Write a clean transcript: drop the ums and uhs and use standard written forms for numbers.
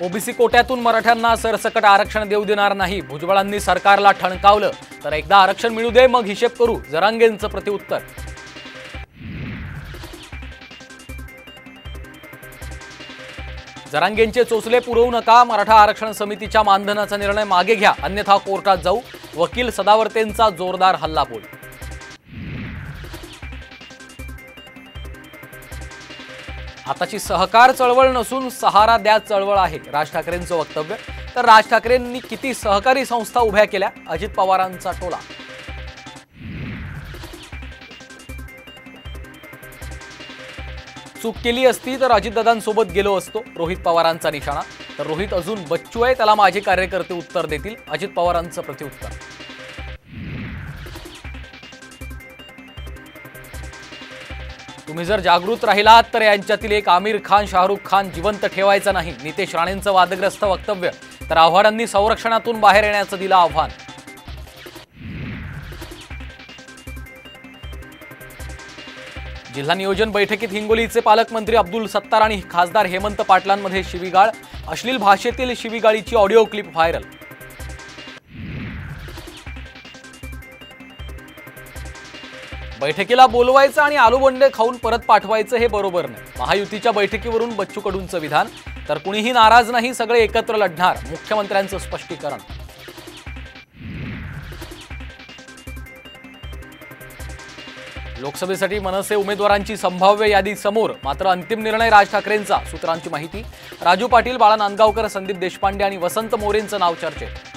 OBC कोट्यातून मराठ्यांना सरसकट आरक्षण देऊ देणार नाही, भुजबळांनी सरकारला ठणकावलं. तर एकदा आरक्षण मिळू दे, मग हिशेब करू, जरांगेंचं प्रत्युत्तर. जरांगेंचे चोचले पुरवू नका, मराठा आरक्षण समितीच्या मानधनाचा निर्णय मागे घ्या, अन्यथा कोर्टात जाऊ, वकील सदावर्तेंचा जोरदार हल्लाबोल. आताची सहकार चळवळ नसून सहारा द्या चळवळ आहे, राज ठाकरेंचं वक्तव्य. तर राज ठाकरेंनी किती सहकारी संस्था उभ्या केल्या, अजित पवारांचा टोला. चूक केली असती तर अजितदादांसोबत गेलो असतो, रोहित पवारांचा निशाणा. तर रोहित अजून बच्चू आहे, त्याला माझे कार्यकर्ते उत्तर देतील, अजित पवारांचं प्रत्युत्तर. तुम्ही जर जागृत राहिलात तर यांच्यातील एक आमिर खान शाहरुख खान जिवंत ठेवायचा नाही, नितेश राणेंचं वादग्रस्त वक्तव्य. तर आव्हाडांनी संरक्षणातून बाहेर येण्याचं दिलं आव्हान. जिल्हा नियोजन बैठकीत हिंगोलीचे पालकमंत्री अब्दुल सत्तार आणि खासदार हेमंत पाटलांमध्ये शिवीगाळ, अश्लील भाषेतील शिवीगाळीची ऑडिओ क्लिप व्हायरल. बैठकीला बोलवायचं आणि आलूबंडे खाऊन परत पाठवायचं हे बरोबर नाही, महायुतीच्या बैठकीवरून बच्चू कडूंचं विधान. तर कुणीही नाराज नाही, सगळे एकत्र लढणार, मुख्यमंत्र्यांचं स्पष्टीकरण. लोकसभेसाठी मनसे उमेदवारांची संभाव्य यादी समोर, मात्र अंतिम निर्णय राज ठाकरेंचा, सूत्रांची माहिती. राजू पाटील, बाळा नांदगावकर, संदीप देशपांडे आणि वसंत मोरेंचं नाव चर्चेत.